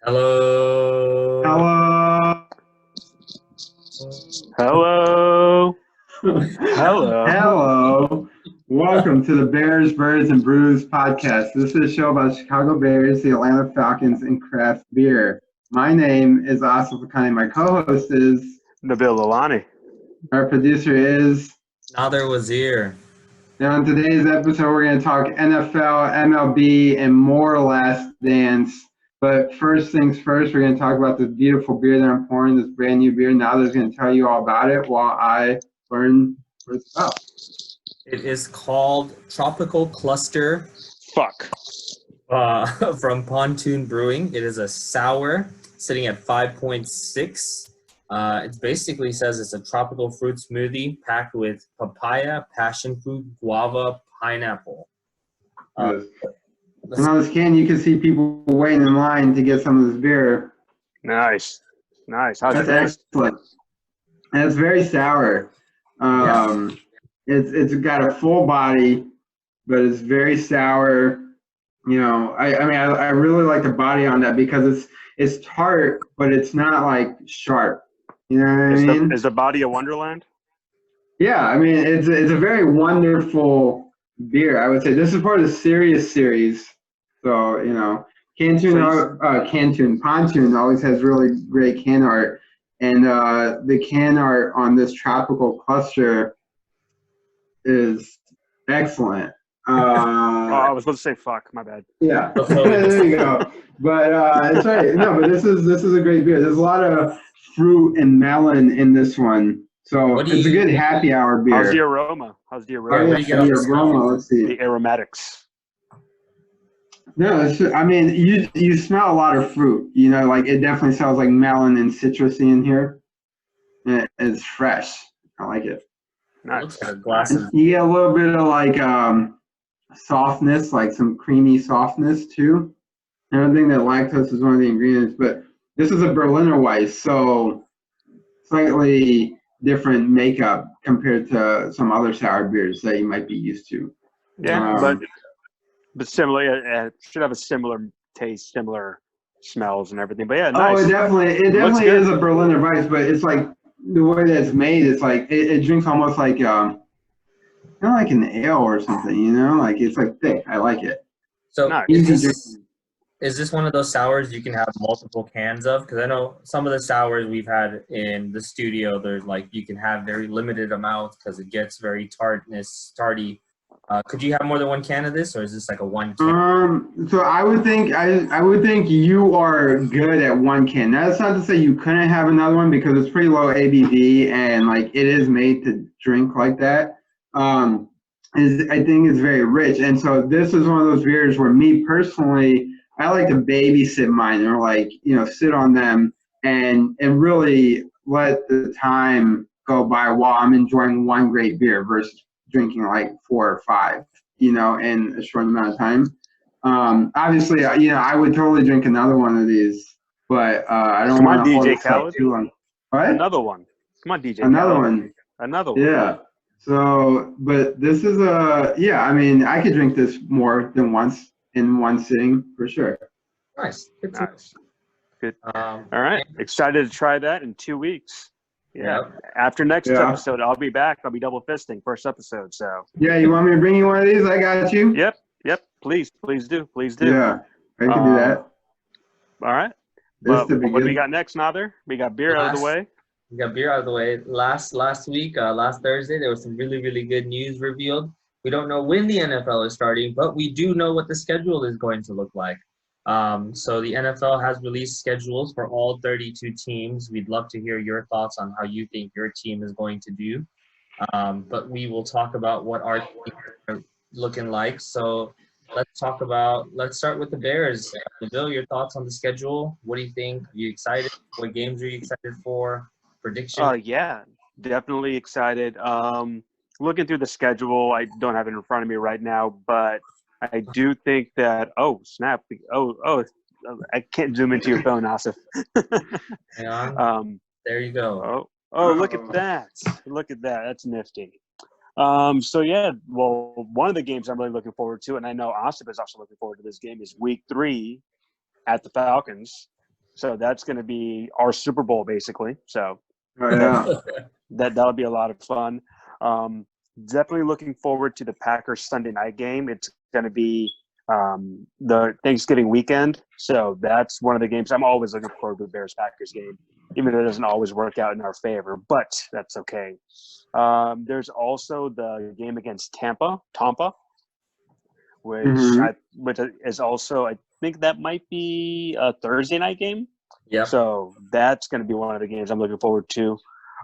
Hello. Hello. Hello. Hello. Hello. Welcome to the Bears, Birds, and Brews podcast. This is a show about Chicago Bears, the Atlanta Falcons, and craft beer. My name is Asif Akani. My co-host is, Nabil Lalani. our producer is, Nader Wazir. and on today's episode, we're going to talk NFL, MLB, and more Last Dance. But first things first, we're going to talk about this beautiful beer that I'm pouring, this brand new beer. Nader's going to tell you all about it while I learn what it's about. It is called Tropical Cluster Fuck. from Pontoon Brewing. It is a sour sitting at 5.6. It basically says it's a tropical fruit smoothie packed with papaya, passion fruit, guava, pineapple. And on this can, you can see people waiting in line to get some of this beer. Nice. How's it That's taste? excellent. And it's very sour. It's got a full body, but it's very sour. You know, I really like the body on that because it's tart, but it's not like sharp. You know what I mean? Is the body a Wonderland? Yeah, I mean it's a very wonderful beer. I would say this is part of the Serious series. So Pontoon always has really great can art, and the can art on this Tropical Cluster is excellent. I was supposed to say fuck. My bad. Yeah, there you go. But it's right. No, but this is a great beer. There's a lot of fruit and melon in this one, so it's a good happy hour beer. How's the aroma? What do you get on the aroma? Let's see. The aromatics. No, I mean you smell a lot of fruit. You know, like it definitely smells like melon and citrusy in here. It's fresh. I like it. Nice. Looks like a glass of You get a little bit of like softness, like some creamy softness too. I don't think that lactose is one of the ingredients, but this is a Berliner Weisse, so slightly different makeup compared to some other sour beers that you might be used to. Yeah, but similar. It should have a similar taste, similar smells and everything. But yeah, nice. Oh, it definitely is a Berliner Weisse, but it's like the way that it's made. It's like it drinks almost like kind of like an ale or something. You know, like it's like thick. I like it. So Nice. is this one of those sours you can have multiple cans of? Because I know some of the sours we've had in the studio, there's like you can have very limited amounts because it gets very tarty. Could you have more than one can of this, or is this like a one can? So I would think you are good at one can. That's not to say you couldn't have another one because it's pretty low ABV and like it is made to drink like that. I think it's very rich, and so this is one of those beers where me personally, I like to babysit mine or like sit on them and really let the time go by while I'm enjoying one great beer versus drinking like 4 or 5, in a short amount of time. Obviously, I would totally drink another one of these, but I don't want to hold it up too long. What? Another one. Come on, DJ. Another Khaled. one. Another one. Yeah. So, but this is I mean, I could drink this more than once in one sitting for sure. Nice. Good. All right. Excited to try that in 2 weeks. Yeah. Yep. After next episode, I'll be back. I'll be double fisting first episode. So. Yeah, you want me to bring you one of these? I got you. Yep. Please do. Yeah, I can do that. All right. What do we got next, Nader? We got beer out of the way. We got beer out of the way. Last week, last Thursday, there was some really, really good news revealed. We don't know when the NFL is starting, but we do know what the schedule is going to look like. So the NFL has released schedules for all 32 teams. We'd love to hear your thoughts on how you think your team is going to do. But we will talk about what our team are looking like. So let's start with the Bears. Bill, your thoughts on the schedule? What do you think? Are you excited? What games are you excited for? Prediction? Yeah, definitely excited. Looking through the schedule, I don't have it in front of me right now, but I do think that snap! I can't zoom into your phone, Asif. Hang on. There you go. Look at that! Look at that! That's nifty. So yeah, well, one of the games I'm really looking forward to, and I know Asif is also looking forward to this game, is Week 3 at the Falcons. So that's going to be our Super Bowl, basically. So Oh, yeah. that'll be a lot of fun. Definitely looking forward to the Packers Sunday night game. It's going to be the Thanksgiving weekend. So that's one of the games I'm always looking forward to, the Bears-Packers game, even though it doesn't always work out in our favor, but that's okay. There's also the game against Tampa, which Mhm. which is also, I think that might be a Thursday night game. Yep. So that's going to be one of the games I'm looking forward to.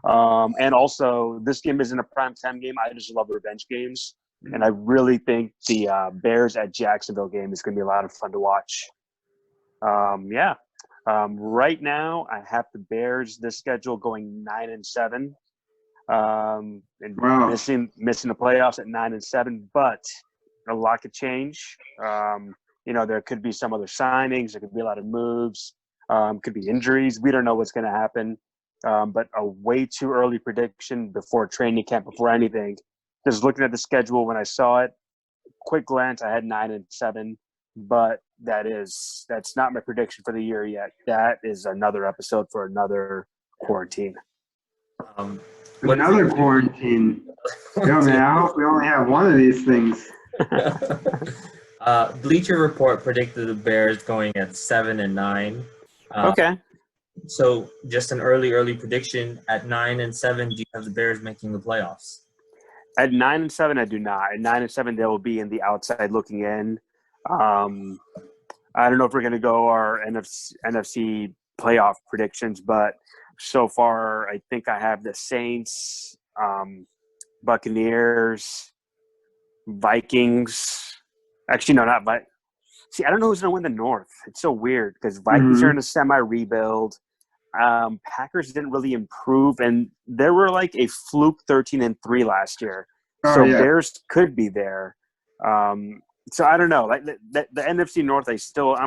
And also, this game isn't a primetime game. I just love revenge games. And I really think the Bears at Jacksonville game is going to be a lot of fun to watch. Right now, I have the Bears, this schedule, going 9-7. And Wow. missing the playoffs at 9-7, but a lot could change. There could be some other signings. There could be a lot of moves. Could be injuries. We don't know what's going to happen. But a way too early prediction before training camp, before anything. Just looking at the schedule when I saw it, quick glance, I had 9-7. But that's not my prediction for the year yet. That is another episode for another quarantine. Another quarantine. Yo, man, I hope we only have one of these things. Bleacher Report predicted the Bears going at 7-9. Okay. So just an early prediction at 9-7. Do you have the Bears making the playoffs? At 9-7, I do not. At 9-7, they will be in the outside looking in. I don't know if we're going to go our NFC playoff predictions, but so far, I think I have the Saints, Buccaneers, Vikings. Actually, no, not Vikings. See, I don't know who's going to win the North. It's so weird because Vikings are in a semi-rebuild. Packers didn't really improve, and they were like a fluke 13-3 last year. So Bears could be there. So I don't know. Like the NFC North, I'm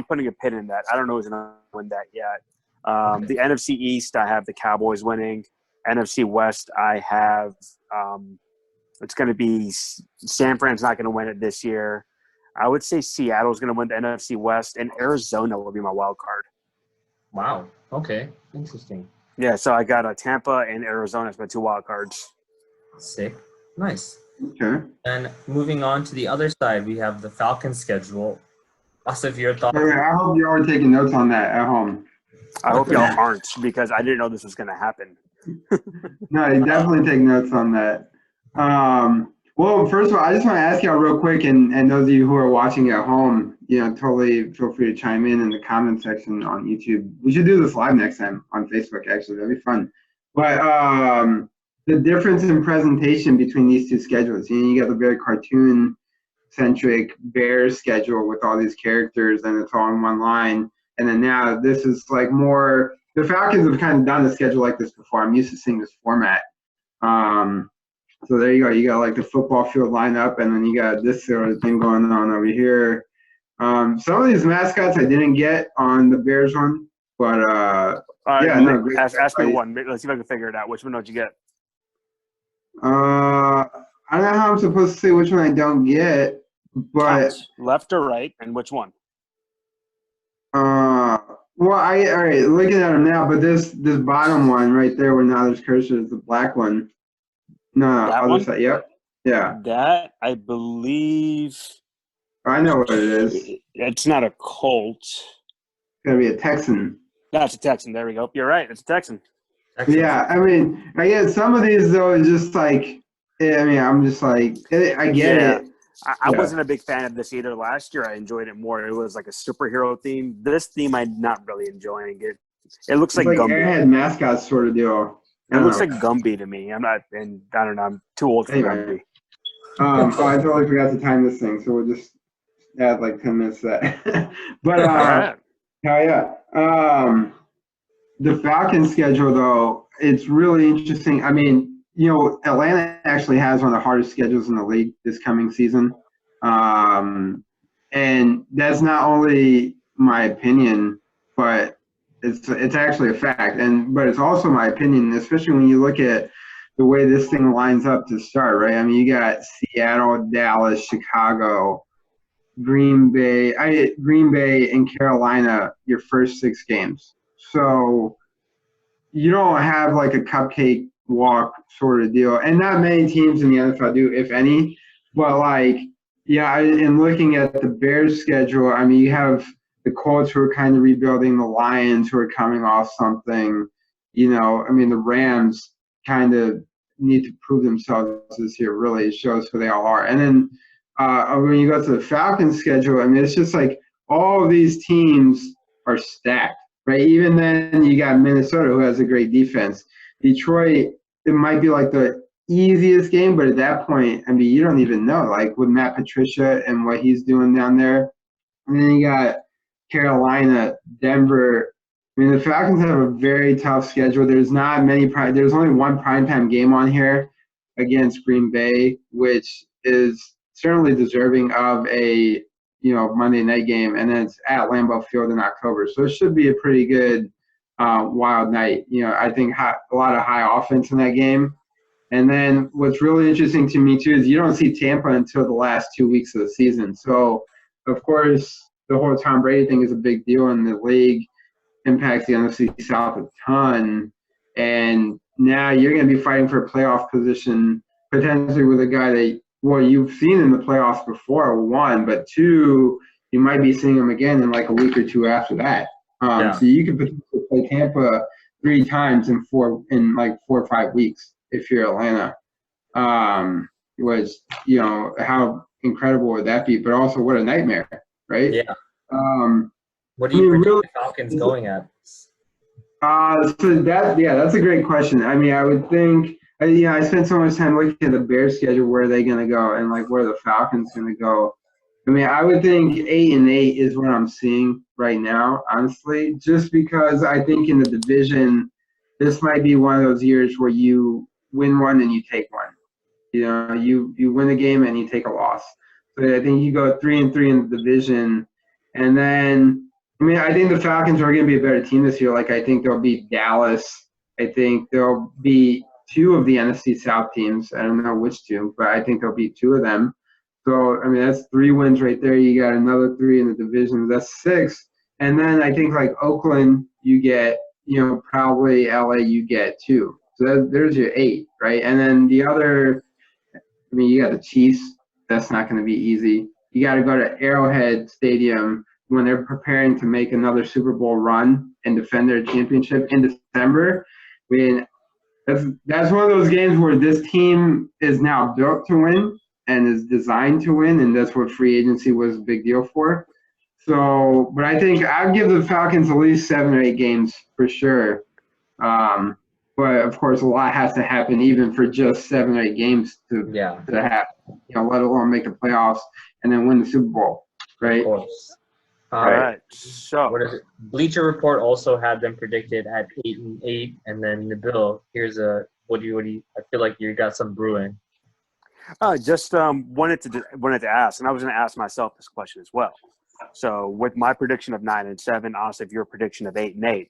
putting a pin in that. I don't know who's going to win that yet. The NFC East, I have the Cowboys winning. NFC West, I have it's going to be San Fran's not going to win it this year. I would say Seattle's going to win the NFC West, and Arizona will be my wild card. Wow. Okay. Interesting. Yeah, so I got Tampa and Arizona as my two wild cards. Sick. Nice. Okay. And moving on to the other side, we have the Falcons schedule. Asif, your thoughts? I hope you are taking notes on that at home. I hope y'all aren't, because I didn't know this was going to happen. No, you definitely take notes on that. Well, first of all, I just want to ask y'all real quick, and those of you who are watching at home, totally feel free to chime in the comment section on YouTube. We should do this live next time on Facebook, actually. That'd be fun. But the difference in presentation between these two schedules, you got the very cartoon-centric Bears schedule with all these characters, and it's all in one line. And then now this is like more – the Falcons have kind of done a schedule like this before. I'm used to seeing this format. So there you go. You got like the football field lineup, and then you got this sort of thing going on over here. Some of these mascots I didn't get on the Bears one, but ask me one. Let's see if I can figure it out. Which one don't you get? I don't know how I'm supposed to say which one I don't get, but left or right, and which one? Well, all right, looking at them now, but this bottom one right there where now there's cursor is the black one. No, that other one? side. Yep. Yeah. That, I believe. I know what it is. It's not a Colt. It's gonna be a Texan. That's a Texan. There we go. You're right. It's a Texan. Yeah, I mean, I guess some of these though is just like, I'm just like, I get it. I wasn't a big fan of this either. Last year, I enjoyed it more. It was like a superhero theme. This theme, I'm not really enjoying it. It looks like Gumby. Airhead mascot sort of deal. It looks like Gumby to me. I don't know. I'm too old for Gumby. I totally forgot to time this thing, so we'll just add like 10 minutes to that. But the Falcons schedule though, it's really interesting. I mean, Atlanta actually has one of the hardest schedules in the league this coming season. And that's not only my opinion, but it's actually a fact. But it's also my opinion, especially when you look at the way this thing lines up to start, right? I mean, you got Seattle, Dallas, Chicago, Green Bay, and Carolina, your first 6 games. So you don't have like a cupcake walk sort of deal. And not many teams in the NFL do, if any. But like, yeah, in looking at the Bears schedule, I mean, you have the Colts who are kind of rebuilding, the Lions who are coming off something. I mean, the Rams kind of need to prove themselves this year. Really, it shows who they all are. And then when you go to the Falcons schedule, I mean, it's just like all of these teams are stacked, right? Even then, you got Minnesota who has a great defense. Detroit, it might be like the easiest game, but at that point, I mean, you don't even know. Like with Matt Patricia and what he's doing down there, and then you got Carolina, Denver. I mean, the Falcons have a very tough schedule. There's not many. There's only one primetime game on here against Green Bay, which is certainly deserving of a Monday night game, and then it's at Lambeau Field in October. So it should be a pretty good wild night. I think a lot of high offense in that game. And then what's really interesting to me too is you don't see Tampa until the last 2 weeks of the season. So of course the whole Tom Brady thing is a big deal in the league, impacts the NFC South a ton. And now you're going to be fighting for a playoff position potentially with a guy that, well, you've seen in the playoffs before, one, but two, you might be seeing him again in like a week or two after that. So you could potentially play Tampa 3 times in like 4 or 5 weeks if you're Atlanta. How incredible would that be? But also, what a nightmare, right? Yeah. What do you predict the Falcons going at? That's a great question. I mean, I would think. I spent so much time looking at the Bears schedule. Where are they going to go, and like where are the Falcons going to go? I mean, I would think 8-8 is what I'm seeing right now, honestly, just because I think in the division, this might be one of those years where you win one and you take one. You win a game and you take a loss. So I think you go 3-3 in the division, and then I think the Falcons are going to be a better team this year. Like I think they'll beat Dallas. I think they'll beat 2 of the NFC South teams. I don't know which 2, but I think they'll beat 2 of them. So, that's 3 wins right there. You got another 3 in the division. That's 6. And then I think like Oakland, you get, probably LA, you get 2. So there's your 8, right? And then the other, you got the Chiefs. That's not going to be easy. You got to go to Arrowhead Stadium when they're preparing to make another Super Bowl run and defend their championship in December. That's one of those games where this team is now built to win and is designed to win, and that's what free agency was a big deal for. So, but I think I'd give the Falcons at least 7 or 8 games for sure. But of course, a lot has to happen even for just 7 or 8 games to happen. Let alone make the playoffs and then win the Super Bowl, right? Of course. All right. So what is it? Bleacher Report also had them predicted at 8-8, and then Nabil, here's what do you? I feel like you got some brewing. Just wanted to ask, and I was going to ask myself this question as well. So with my prediction of 9-7, Asif, your prediction of 8-8.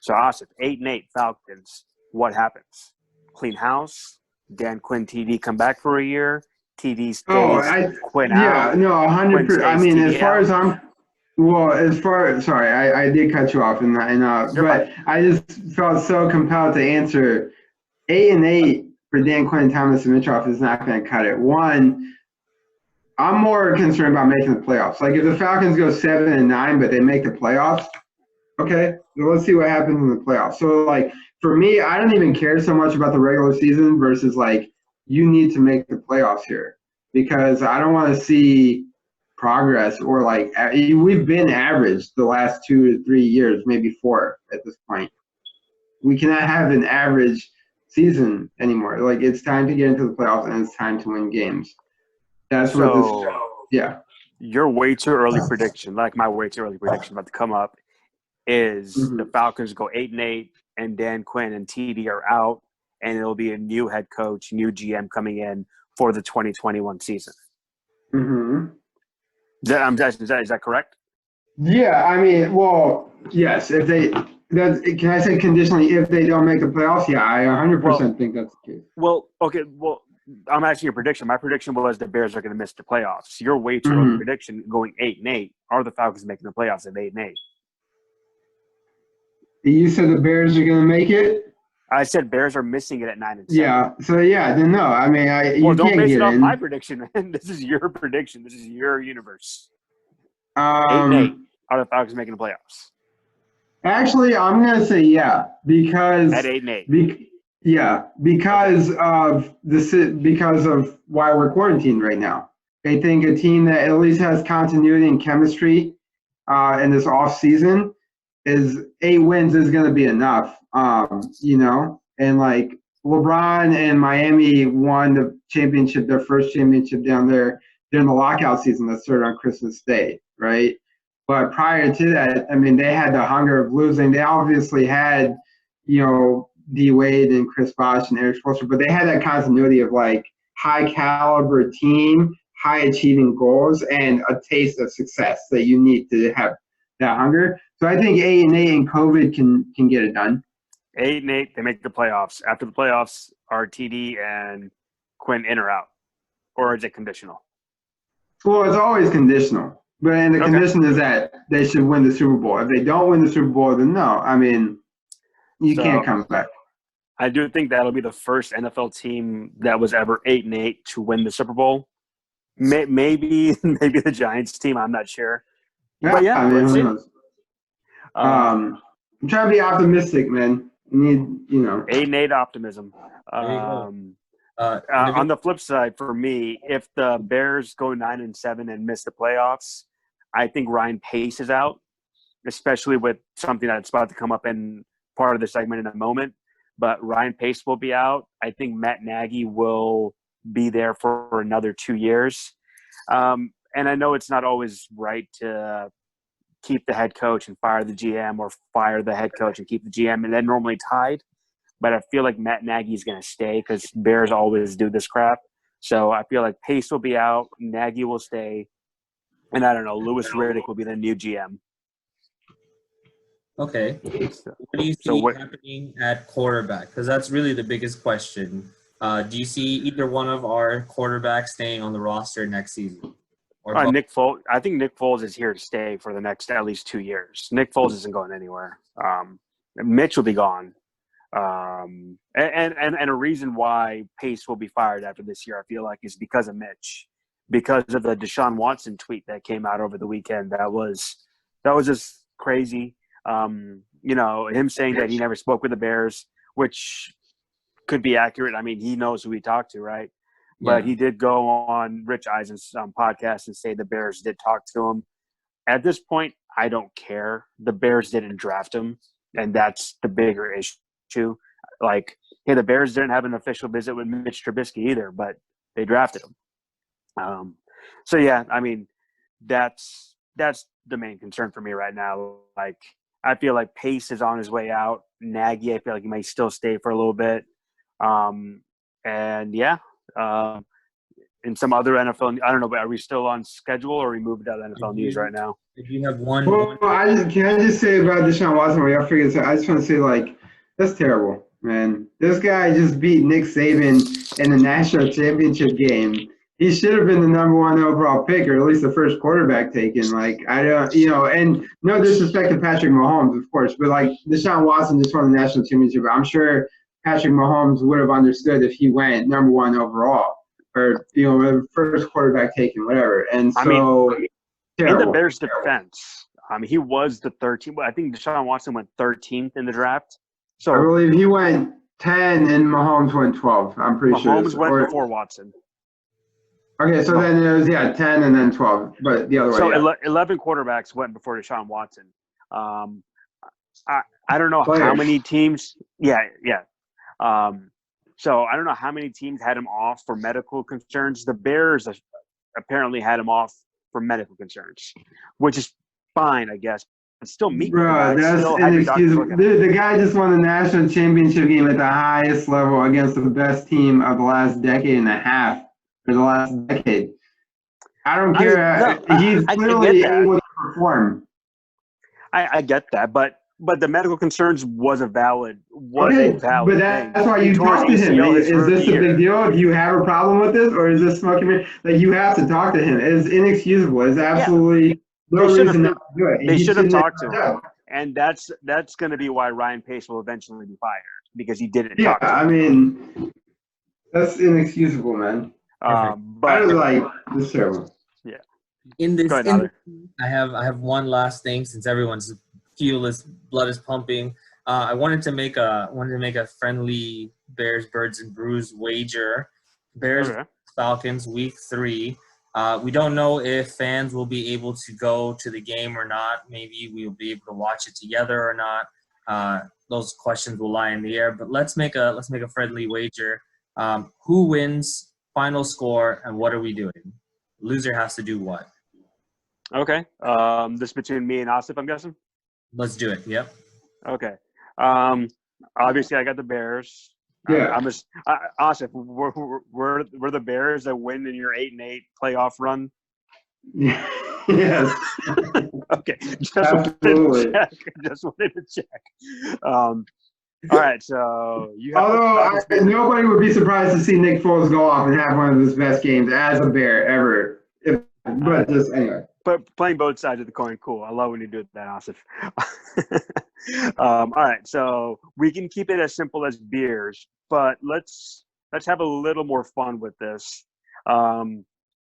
So Asif, 8-8 Falcons. What happens? Clean house. Dan Quinn, TD come back for a year. TD stays. Quinn out. Yeah, no, 100%. I mean, as far as I'm. Well, sorry, I did cut you off, but I just felt so compelled to answer 8-8 for Dan Quinn, Thomas, and Mitchoff is not going to cut it. One, I'm more concerned about making the playoffs. Like if the Falcons go 7-9, but they make the playoffs, okay, well, let's see what happens in the playoffs. So like for me, I don't even care so much about the regular season versus like you need to make the playoffs here because I don't want to see progress or like we've been average the last 2 to 3 years, maybe 4 at this point. We cannot have an average season anymore. Like it's time to get into the playoffs and it's time to win games. That's what this. Yeah. Your way too early prediction, like my way too early prediction about to come up, is the Falcons go 8-8 and Dan Quinn and TD are out, and it'll be a new head coach, new GM coming in for the 2021 season. Is that correct? Yeah, I mean, well, yes. If they, can I say conditionally, if they don't make the playoffs? Yeah, I 100% think that's the case. Well, okay. Well, I'm asking your prediction. My prediction was the Bears are going to miss the playoffs. Your way too early prediction going 8-8. Are the Falcons making the playoffs at 8-8? You said the Bears are going to make it? I said Bears are missing it at 9-7. Yeah. So, then no. I mean, you don't can't base get it off in. my prediction, man. This is your prediction. This is your universe. 8-8 are the Falcons making the playoffs. Actually, I'm going to say because at 8-8. Because of why we're quarantined right now. I think a team that at least has continuity and chemistry in this off season is 8 wins is going to be enough. And like LeBron and Miami won the championship, their first championship down there during the lockout season that started on Christmas Day, right? But prior to that, I mean, they had the hunger of losing. They obviously had, D Wade and Chris Bosh and Eric Spoelstra, but they had that continuity of like high caliber team, high achieving goals, and a taste of success that you need to have that hunger. So I think 8-8 and COVID can get it done. 8-8, they make the playoffs. After the playoffs, are TD and Quinn in or out, or is it conditional? Well, it's always conditional, but the condition is that they should win the Super Bowl. If they don't win the Super Bowl, then no. I mean, you can't come back. I do think that'll be the first NFL team that was ever 8-8 to win the Super Bowl. Maybe the Giants team. I'm not sure. Yeah, but yeah, I mean, who knows? I'm trying to be optimistic, man. You need, 8-8 optimism. On the flip side, for me, if the Bears go 9-7 and miss the playoffs, I think Ryan Pace is out, especially with something that's about to come up in part of the segment in a moment. But Ryan Pace will be out. I think Matt Nagy will be there for another 2 years. And I know it's not always right to keep the head coach and fire the GM, or fire the head coach and keep the GM, and they're normally tied. But I feel like Matt Nagy is going to stay because Bears always do this crap. So I feel like Pace will be out, Nagy will stay, and I don't know, Louis Riddick will be the new GM. Okay. What do you see happening at quarterback? Because that's really the biggest question. Do you see either one of our quarterbacks staying on the roster next season? Nick Foles. I think Nick Foles is here to stay for the next at least 2 years. Nick Foles isn't going anywhere. Mitch will be gone. And a reason why Pace will be fired after this year, I feel like, is because of Mitch. Because of the Deshaun Watson tweet that came out over the weekend. That was just crazy. Him saying that he never spoke with the Bears, which could be accurate. I mean, he knows who he talked to, right? But he did go on Rich Eisen's podcast and say the Bears did talk to him. At this point, I don't care. The Bears didn't draft him, and that's the bigger issue. Like, hey, the Bears didn't have an official visit with Mitch Trubisky either, but they drafted him. So, yeah, I mean, that's the main concern for me right now. Like, I feel like Pace is on his way out. Nagy, I feel like he might still stay for a little bit. In some other NFL, I don't know, but are we still on schedule, or are we moved out of NFL news right now? If you have one. Well, can I just say about Deshaun Watson, where y'all figure this out? I just want to say, like, that's terrible, man. This guy just beat Nick Saban in the national championship game. He should have been the number 1 overall pick, or at least the first quarterback taken. Like, I don't, and no disrespect to Patrick Mahomes, of course, but like Deshaun Watson just won the national championship. I'm sure Patrick Mahomes would have understood if he went number 1 overall, or first quarterback taken, whatever. And so, in the Bears' defense, he was the 13th. I think Deshaun Watson went 13th in the draft. So I believe he went 10 and Mahomes went 12. I'm pretty sure. Mahomes went before Watson. Okay, so then it was 10 and then 12, but the other way. So 11 quarterbacks went before Deshaun Watson. I don't know how many teams. Yeah. So I don't know how many teams had him off for medical concerns. The Bears apparently had him off for medical concerns, which is fine, I guess. But still, bro, that's inexcusable. The guy just won the national championship game at the highest level against the best team of the last decade and a half, or the last decade. I don't care. He's clearly able to perform. I get that, but the medical concerns was a valid but that's why you talk to him. Is this a big deal? Do you have a problem with this, or is this smoking mirror? Like, you have to talk to him. It's inexcusable. It's absolutely no reason not to do it. They should have talked to him. And that's going to be why Ryan Pace will eventually be fired, because he didn't Yeah, talk to I him. mean, that's inexcusable, man. I But was like, this is terrible. yeah, In this, go ahead, Tyler. I have one last thing since everyone's blood is pumping. I wanted to make a friendly Bears, Birds, and Brews wager. Bears, Okay. Falcons, Week 3. We don't know if fans will be able to go to the game or not. Maybe we will be able to watch it together or not. Those questions will lie in the air. But let's make a friendly wager. Who wins? Final score, and what are we doing? Loser has to do what? Okay. This between me and Asif, I'm guessing. Let's do it. Yep. Okay. Obviously, I got the Bears. Yeah. Asif, were the Bears that win in your 8-8 playoff run? Yes. Okay. Absolutely. Just wanted to check. All right. So you have. Although nobody would be surprised to see Nick Foles go off and have one of his best games as a Bear ever. But just anyway. But playing both sides of the coin, cool. I love when you do that, Asif. All right, so we can keep it as simple as beers, but let's have a little more fun with this.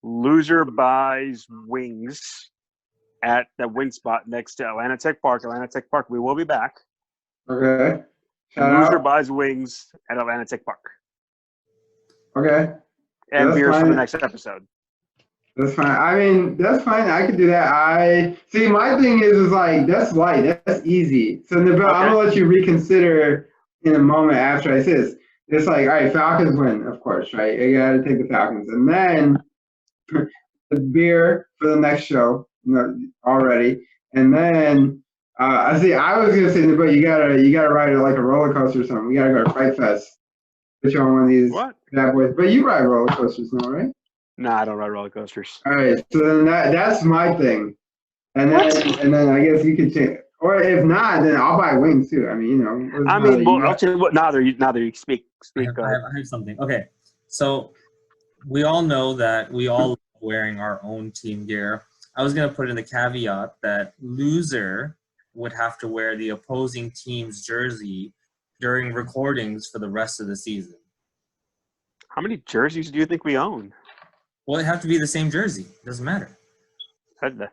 Loser buys wings at the wing spot next to Atlanta Tech Park. Atlanta Tech Park, we will be back. Okay. Loser buys wings at Atlanta Tech Park. Okay. And That's beers fine. for the next episode. That's fine. I mean, that's fine. I could do that. See. My thing is like that's light. That's easy. So, Nabil, I'm gonna let you reconsider in a moment after I say this. It's like, all right, Falcons win, of course, right? You gotta take the Falcons, and then the beer for the next show already, and then I see. I was gonna say, Nabil, you gotta ride it like a roller coaster or something. We gotta go to Fright Fest. Put you on one of these bad boys. But you ride roller coasters now, right? No, I don't ride roller coasters. All right, so then that's my thing, and then I guess you could change, or if not, then I'll buy wings too. I mean, I'll tell you what. Now that you speak. I have something. Okay, so we all know that we all love wearing our own team gear. I was gonna put in the caveat that loser would have to wear the opposing team's jersey during recordings for the rest of the season. How many jerseys do you think we own? Well, it have to be the same jersey. It doesn't matter. I think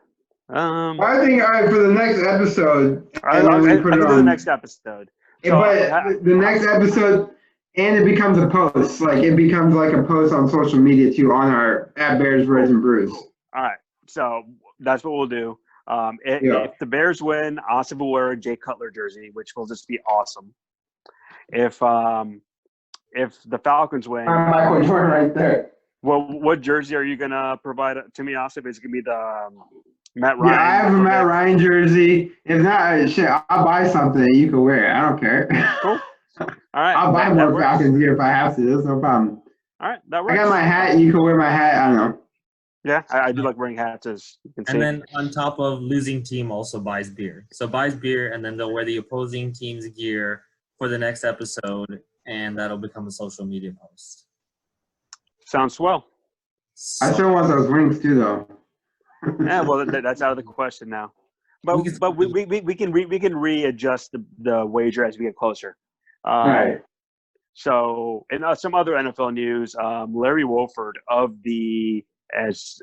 for the next episode. I'll do the next episode. So, but the next episode, and it becomes a post. Like it becomes like a post on social media too, on our @Bears, Birds, and Brews. All right, so that's what we'll do. If the Bears win, Asif will wear a Jay Cutler jersey, which will just be awesome. If the Falcons win, Michael Jordan right there. Well, what jersey are you gonna provide to me, Asif? It's gonna be the Matt Ryan. Yeah, I have a Matt Ryan jersey. If not, shit, I'll buy something. You can wear it. I don't care. Cool. All right. I'll buy more Falcons gear if I have to. That's no problem. All right, that works. I got my hat. You can wear my hat. I don't know. Yeah, I do like wearing hats, as you can see. And then on top of losing team also buys beer. So buys beer, and then they'll wear the opposing team's gear for the next episode, and that'll become a social media post. Sounds swell. I still want those wings too, though. Yeah, well, that's out of the question now. But we can readjust the wager as we get closer. Right. So, in some other NFL news, Larry Wolford of the as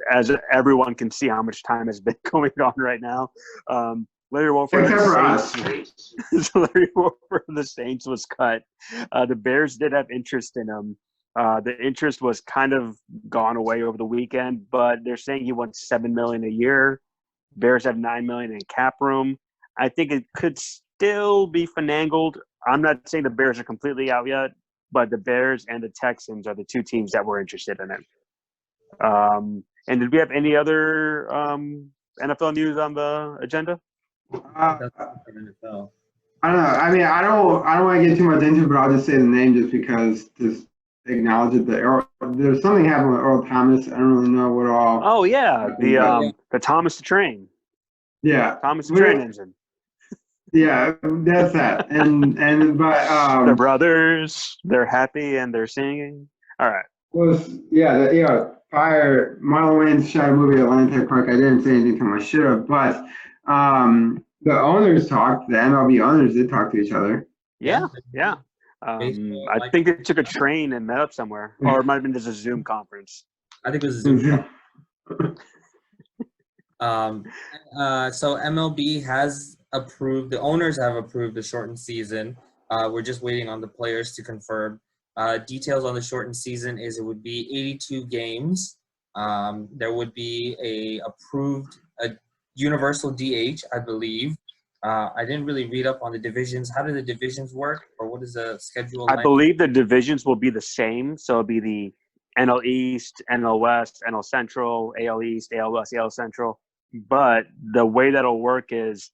everyone can see how much time has been going on right now. Larry Wolford of the Saints. So Larry Wolford of the Saints was cut. The Bears did have interest in him. The interest was kind of gone away over the weekend, but they're saying he wants $7 million a year. Bears have $9 million in cap room. I think it could still be finagled. I'm not saying the Bears are completely out yet, but the Bears and the Texans are the two teams that were interested in it. And did we have any other NFL news on the agenda? I don't know. I mean, I don't want to get too much into it, but I'll just say the name just because just acknowledge it. There's something happened with Earl Thomas. I don't really know what all. Oh yeah, the Thomas the Train. Yeah, Thomas the Train engine. Yeah, that's that. But the brothers, they're happy and they're singing. All right. Marlon Wayans shot a movie at Atlantic Park. I didn't say anything to him. I should have, but The owners talked. The MLB owners did talk to each other. Yeah, yeah. Baseball, I like, think they took a train and met up somewhere, or it might have been just a Zoom conference. I think it was a Zoom. So MLB has approved, the owners have approved the shortened season. We're just waiting on the players to confirm. Details on the shortened season is it would be 82 games. There would be a universal DH, I believe. I didn't really read up on the divisions. How do the divisions work, or what is the schedule I like? believe the divisions will be the same. So it'll be the NL East, NL West, NL Central, AL East, AL West, AL Central. But the way that'll work is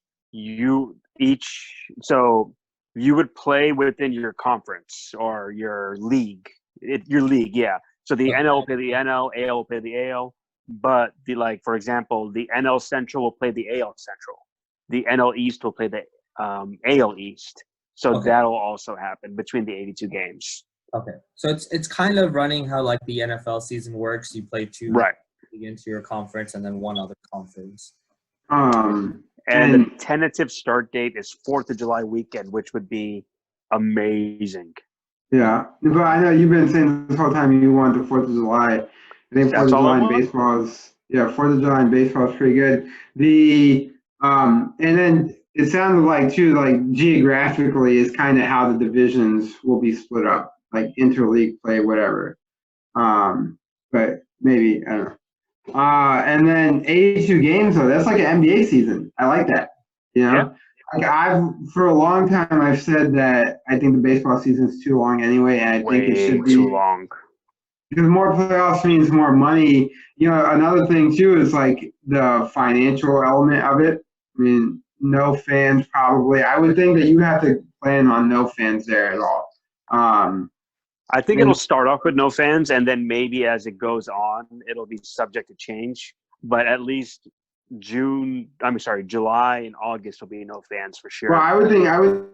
so you would play within your conference or your league. Your league, yeah. So the NL will play the NL, AL will play the AL. But for example, the NL Central will play the AL Central. The NL East will play the AL East. So that'll also happen between the 82 games. Okay, so it's kind of running how like the NFL season works. You play two into your conference and then one other conference. And the tentative start date is 4th of July weekend, which would be amazing. Yeah, but I know you've been saying this whole time you want the 4th of July. I think 4th of July in baseball is 4th of July in baseball is pretty good. And then it sounded like too, like geographically is kind of how the divisions will be split up, like interleague play, whatever. But maybe, I don't know. And then 82 games though, that's like an NBA season. I like that. You know? Yeah. Like for a long time I've said that I think the baseball season is too long anyway, and I think it should be too long. Because more playoffs means more money. You know, another thing too is like the financial element of it. I mean, no fans probably. I would think that you have to plan on no fans there at all. I think it'll start off with no fans, and then maybe as it goes on, it'll be subject to change. But at least July and August will be no fans for sure. Well, I would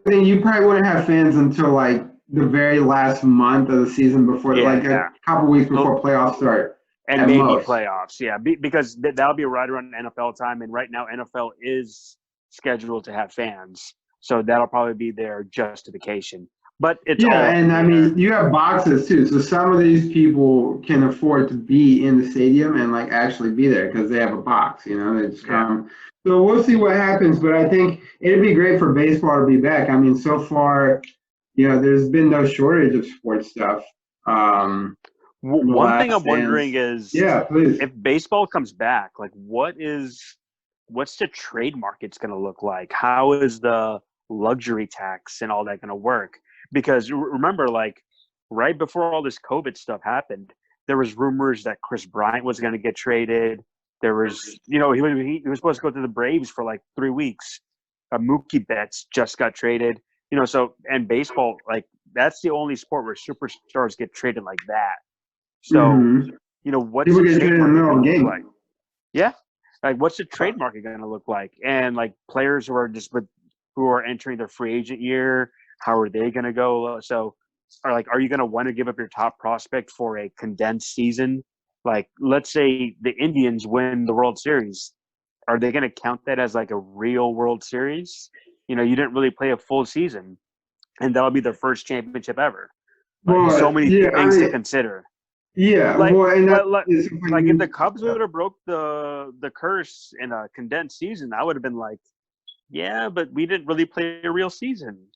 think you probably wouldn't have fans until like the very last month of the season before, a couple weeks before playoffs start. And maybe playoffs, because that'll be right around NFL time. And right now, NFL is scheduled to have fans. So that'll probably be their justification. But it's and I mean, you have boxes too. So some of these people can afford to be in the stadium and like actually be there because they have a box, you know, they just come. So we'll see what happens. But I think it'd be great for baseball to be back. I mean, so far, you know, there's been no shortage of sports stuff. One thing I'm wondering is if baseball comes back, like what's the trade market's going to look like? How is the luxury tax and all that going to work? Because remember, like right before all this COVID stuff happened, there was rumors that Chris Bryant was going to get traded. There was, he was supposed to go to the Braves for like 3 weeks. Mookie Betts just got traded. And baseball, like that's the only sport where superstars get traded like that. So, what's the trade market going to look like? Yeah. Like, what's the trade market going to look like? And like players who are entering their free agent year, how are they going to go? So, are you going to want to give up your top prospect for a condensed season? Like, let's say the Indians win the World Series. Are they going to count that as like a real World Series? You didn't really play a full season, and that'll be their first championship ever. So many things to consider. Yeah, if the Cubs would have broke the curse in a condensed season, I would have been like, yeah, but we didn't really play a real season,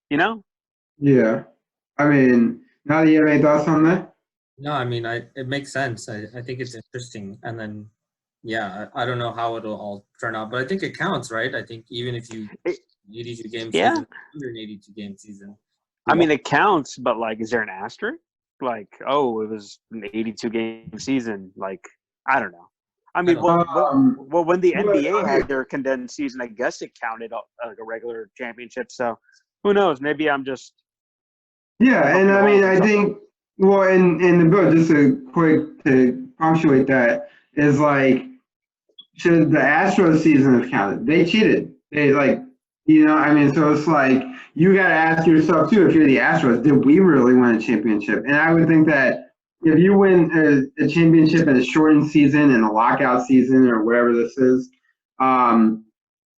Yeah, I mean, now do you have any thoughts on that? No, I mean, it makes sense. I think it's interesting, and then, I don't know how it'll all turn out, but I think it counts, right? I think even if you 82 game season, 182 game season. I mean, it counts, but like, is there an asterisk? Like, oh, it was an 82 game season. Like, I don't know. I mean, when the NBA had their condensed season, I guess it counted like a regular championship. So who knows? Maybe I'm just. Yeah, and I mean, I think, in the book, just to punctuate that, is like, should the Astros season have counted? They cheated. They so it's like, you got to ask yourself too, if you're the Astros, did we really win a championship? And I would think that if you win a championship in a shortened season and a lockout season or whatever this is, and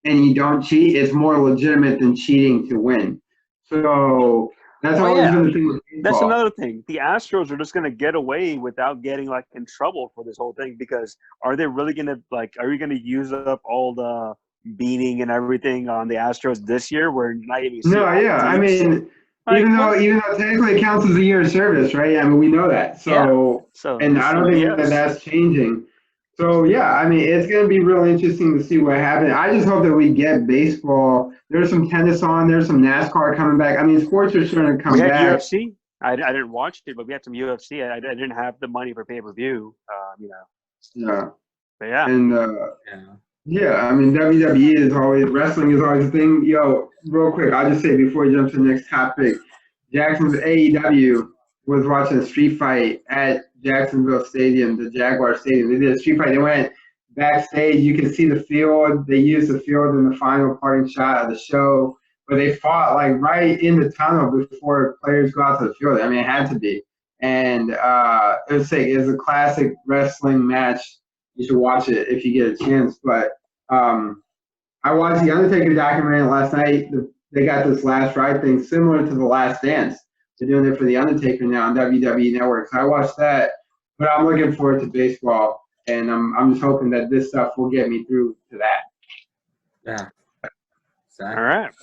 and you don't cheat, it's more legitimate than cheating to win. So that's always been the thing with baseball. That's another thing. The Astros are just going to get away without getting like in trouble for this whole thing, because are they really going to are you going to use up all the beating and everything on the Astros this year? We're not even I mean, even though technically it counts as a year of service, right? I mean, we know that. So and I don't think that's changing. So yeah, I mean, it's going to be really interesting to see what happens. I just hope that we get baseball. There's some tennis on. There's some NASCAR coming back. I mean, sports are starting to come back. We had UFC. I didn't watch it, but we had some UFC. I didn't have the money for pay-per-view. Yeah. But yeah. And yeah, I mean, WWE is always, wrestling is always a thing. Yo, real quick, I'll just say before we jump to the next topic, Jackson's AEW was watching a street fight at Jacksonville Stadium, the Jaguar Stadium. They did a street fight. They went backstage. You can see the field. They used the field in the final parting shot of the show. But they fought like right in the tunnel before players go out to the field. I mean, it had to be. And it was sick. It was a classic wrestling match. You should watch it if you get a chance. But I watched the Undertaker documentary last night. They got this Last Ride thing similar to The Last Dance. They're doing it for The Undertaker now on WWE Network. So I watched that, but I'm looking forward to baseball, and I'm just hoping that this stuff will get me through to that. Yeah. Exactly. All right.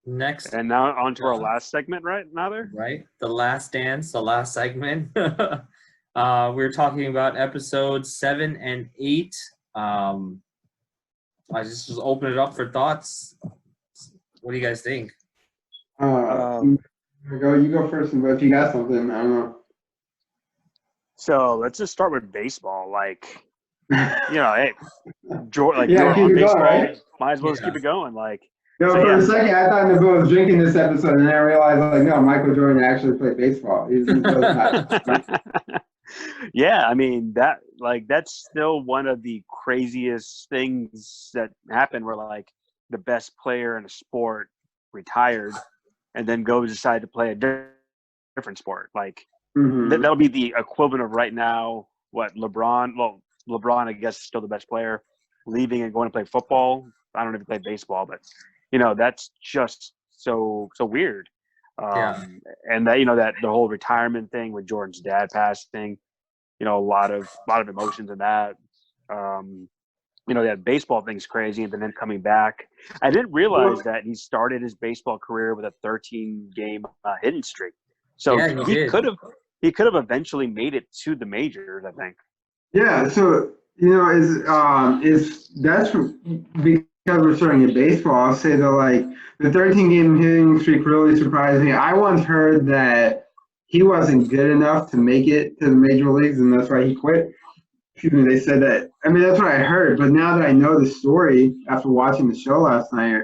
Next. And now on to our last segment, right, Nather? Right. The Last Dance, the last segment. We're talking about episodes 7 and 8. I just open it up for thoughts. What do you guys think? You go first, but if you got something, I don't know. So let's just start with baseball. Like, hey, Jordan keep on it baseball, going, right? might as well just keep it going. Like, for a second, I thought Nabil was drinking this episode, and then I realized, like, no, Michael Jordan actually played baseball. He does not. Yeah, I mean that's still one of the craziest things that happened, where like the best player in a sport retired and then decide to play a different sport. Like that'll be the equivalent of right now what LeBron. Well, LeBron I guess is still the best player, leaving and going to play football. I don't even play baseball, but that's just so weird. And that that the whole retirement thing with Jordan's dad passing, a lot of emotions in that. That baseball thing's crazy, and then coming back. I didn't realize that he started his baseball career with a 13-game hitting streak. So he could have eventually made it to the majors, I think. Yeah. So that's because we're starting in baseball. I'll say that like the 13-game hitting streak really surprised me. I once heard that he wasn't good enough to make it to the major leagues, and that's why he quit. Excuse me. They said that. I mean, that's what I heard. But now that I know the story after watching the show last night,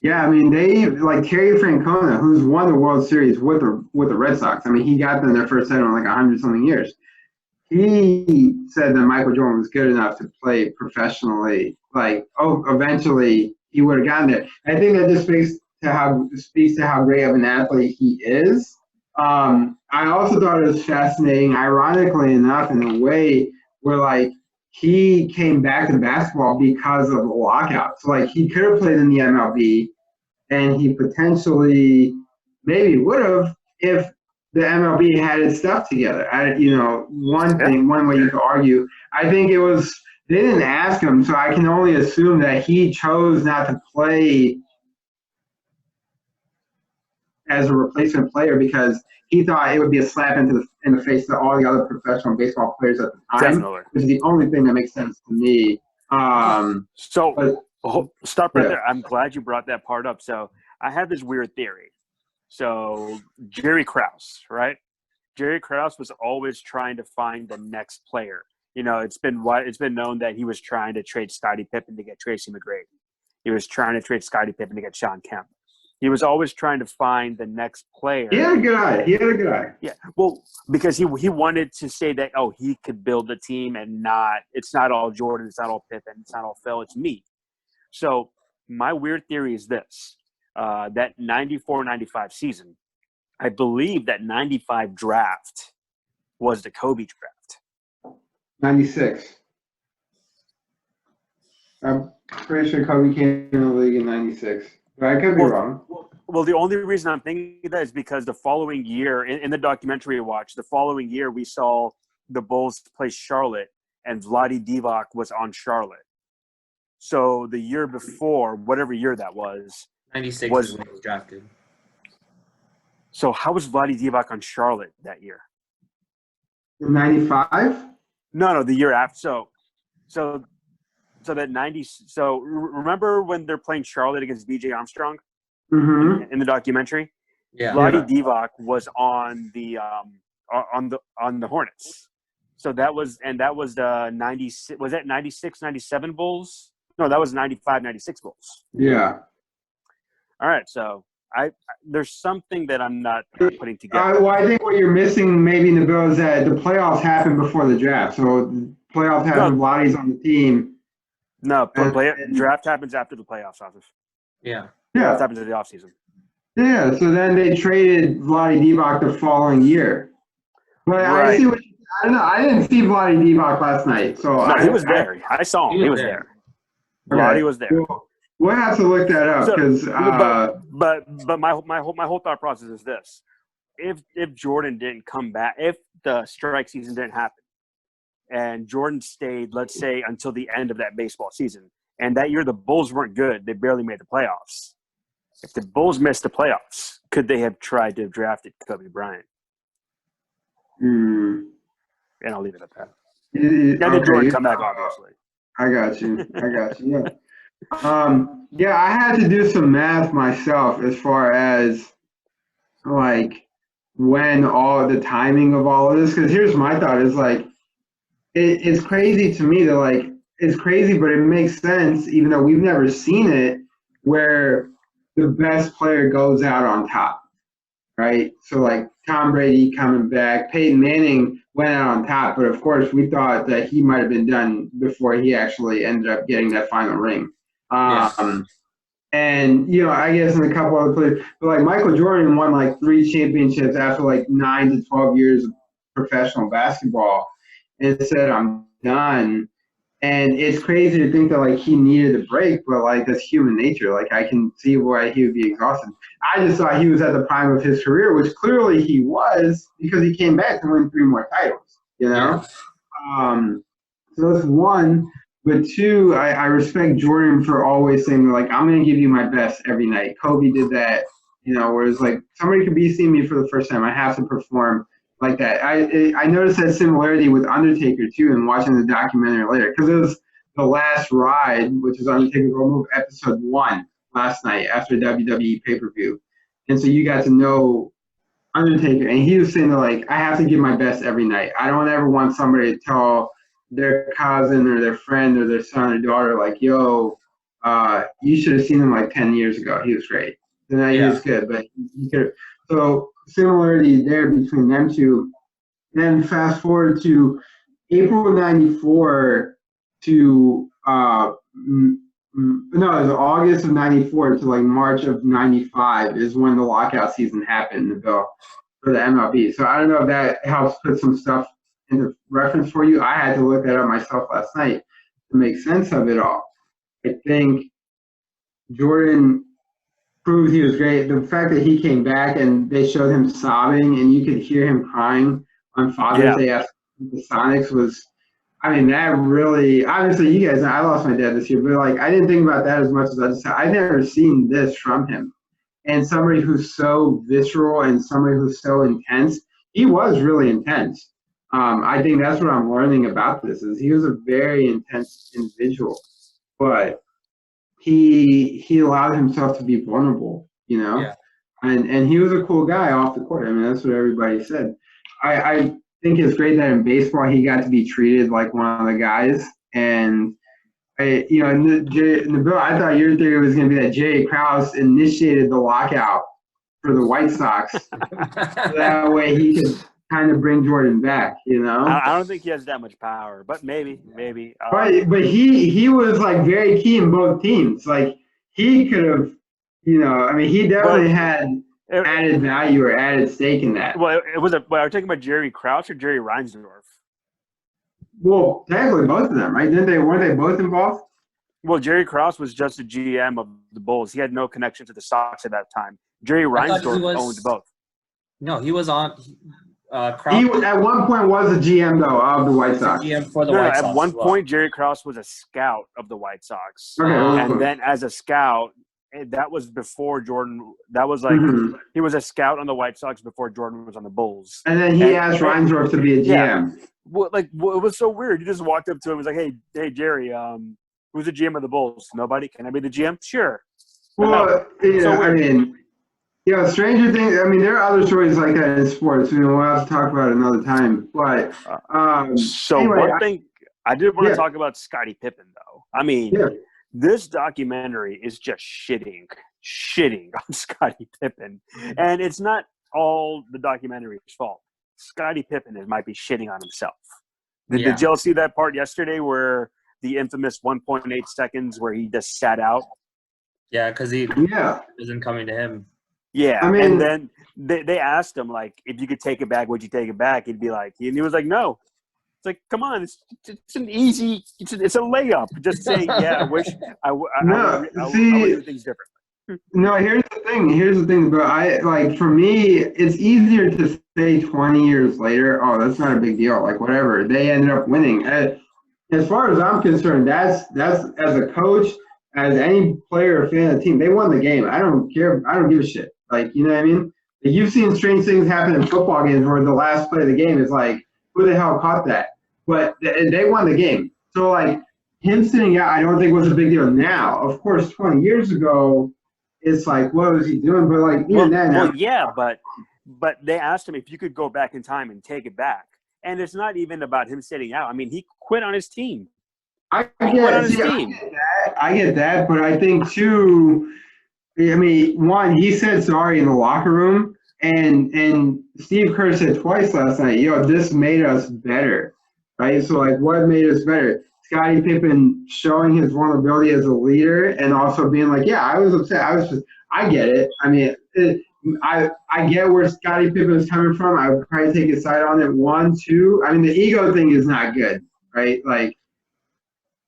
yeah, I mean, they like Terry Francona, who's won the World Series with the Red Sox. I mean, he got them their first title in like 100-something years. He said that Michael Jordan was good enough to play professionally. Like, eventually he would have gotten there. I think that just speaks to how great of an athlete he is. I also thought it was fascinating, ironically enough, in a way where like he came back to basketball because of the lockout. So like he could have played in the MLB, and he potentially maybe would have if the MLB had its stuff together. One way you could argue. I think it was they didn't ask him, so I can only assume that he chose not to play as a replacement player because he thought it would be a slap in the face to all the other professional baseball players at the time. Definitely. Which is the only thing that makes sense to me. Stop right there. I'm glad you brought that part up. So I have this weird theory. So Jerry Krause, right? Jerry Krause was always trying to find the next player. It's been known that he was trying to trade Scottie Pippen to get Tracy McGrady. He was trying to trade Scottie Pippen to get Sean Kemp. He was always trying to find the next player. He had a good eye. Yeah, well, because he wanted to say that, he could build a team and it's not all Jordan, it's not all Pippen, it's not all Phil, it's me. So my weird theory is this. That 94-95 season, I believe that 95 draft was the Kobe draft. 96. I'm pretty sure Kobe came in the league in '96, but I could be wrong. Well, the only reason I'm thinking that is because the following year, in the documentary we watched, the following year we saw the Bulls play Charlotte, and Vlade Divac was on Charlotte. So the year before, whatever year that was, 96 is when he was drafted. So how was Vlade Divac on Charlotte that year? In '95? No, the year after. So that 90. So remember when they're playing Charlotte against B.J. Armstrong in the documentary? Yeah. Vlade Divac was on the Hornets. So that was the 96. Was that 96, 97 Bulls? No, that was 95, 96 Bulls. Yeah. All right. So there's something that I'm not putting together. Well, I think what you're missing maybe in the bill is that the playoffs happened before the draft. So the playoffs happened, Vladdy's on the team. No, draft happens after the playoffs, Asif. Yeah. Draft happens in the offseason. Yeah, so then they traded Vlade Divac the following year. But I see what I don't know. I didn't see Vlade Divac last night. So he was there. I saw him. He was there. Vlade was there. We'll have to look that up because. But my whole thought process is this: if Jordan didn't come back, if the strike season didn't happen, and Jordan stayed, let's say, until the end of that baseball season, and that year the Bulls weren't good, they barely made the playoffs. If the Bulls missed the playoffs, could they have tried to have drafted Kobe Bryant? And I'll leave it at that. And then Jordan come back, obviously. I got you. Yeah. I had to do some math myself as far as like when all the timing of all of this. Because here's my thought: is like it's crazy to me that like it's crazy, but it makes sense, even though we've never seen it, where the best player goes out on top, right? So like Tom Brady coming back, Peyton Manning went out on top, but of course we thought that he might have been done before he actually ended up getting that final ring. And I guess in a couple other players, but like Michael Jordan won like 3 championships after like 9 to 12 years of professional basketball, and said, "I'm done." And it's crazy to think that like he needed a break, but like that's human nature. Like I can see why he would be exhausted. I just thought he was at the prime of his career, which clearly he was because he came back to win 3 more titles. So that's one. But 2, I respect Jordan for always saying like I'm gonna give you my best every night. Kobe did that, whereas like somebody could be seeing me for the first time, I have to perform like that. I noticed that similarity with Undertaker too, and watching the documentary later, because it was The Last Ride, which is Undertaker's Move episode 1 last night after WWE pay-per-view, and so you got to know Undertaker, and he was saying that like I have to give my best every night. I don't ever want somebody to tell their cousin or their friend or their son or daughter like, "Yo, you should have seen him like 10 years ago. He was great." And he was good, but he could. So similarity there between them two. Then fast forward to April '94 to it was August of '94 to like March of '95 is when the lockout season happened for the MLB. So I don't know if that helps put some stuff into reference for you. I had to look that up myself last night to make sense of it all. I think Jordan proved he was great. The fact that he came back and they showed him sobbing and you could hear him crying on Father's Day after the Sonics was, that really, obviously you guys know, I lost my dad this year, but like I didn't think about that as much as I've never seen this from him. And somebody who's so visceral and somebody who's so intense, he was really intense. I think that's what I'm learning about this is he was a very intense individual, but he allowed himself to be vulnerable, and he was a cool guy off the court. That's what everybody said. I think it's great that in baseball he got to be treated like one of the guys. And in the bill, I thought your theory was going to be that Jerry Krause initiated the lockout for the White Sox, so that way he could kind of bring Jordan back. I don't think he has that much power, but maybe. But he was like very key in both teams. Like he could have, he definitely had added value or added stake in that. Well, are we talking about Jerry Krause or Jerry Reinsdorf? Well, technically both of them, right? Weren't they both involved? Well, Jerry Krause was just a GM of the Bulls. He had no connection to the Sox at that time. Jerry Reinsdorf owned both. No, he was on. He at one point was a GM though of the White Sox. GM for the White Sox. At one point, Jerry Krause was a scout of the White Sox, Okay, and then as a scout, that was before Jordan. That was like he was a scout on the White Sox before Jordan was on the Bulls. And then he asked Reinsdorf to be a GM. Yeah. Well, it was so weird. You just walked up to him and was like, "Hey, Jerry, who's the GM of the Bulls? Nobody. Can I be the GM? Sure." Well, I mean, stranger things. I mean, there are other stories like that in sports. We'll have to talk about it another time. But one thing I did want to talk about Scottie Pippen, though. I mean, this documentary is just shitting on Scottie Pippen, and it's not all the documentary's fault. Scottie Pippen might be shitting on himself. Did y'all see that part yesterday where the infamous 1.8 seconds where he just sat out? Yeah, because he isn't coming to him. Yeah, I mean, and then they asked him, like, if you could take it back, would you take it back? He'd be like, and he was like, no. It's like, come on, it's an easy, it's a layup. Just say, I wish I would do things differently. No, here's the thing. But for me, it's easier to say 20 years later, oh, that's not a big deal. Like, whatever. They ended up winning. As far as I'm concerned, that's as a coach, as any player or fan of the team, they won the game. I don't care. I don't give a shit. Like, you know what I mean? Like, you've seen strange things happen in football games where the last play of the game is like, who the hell caught that? But they won the game. So, like, him sitting out, I don't think was a big deal now. Of course, 20 years ago, it's like, what was he doing? But, like, even then. Well, yeah, but they asked him if you could go back in time and take it back. And it's not even about him sitting out. I mean, he quit on his team. I get that, but I think, too, I mean, one, he said sorry in the locker room, and Steve Kerr said twice last night, this made us better, right? So, like, what made us better? Scottie Pippen showing his vulnerability as a leader and also being like, I was upset. I get it. I mean, I get where Scottie Pippen is coming from. I would probably take his side on it. 1, 2. I mean, the ego thing is not good, right? Like,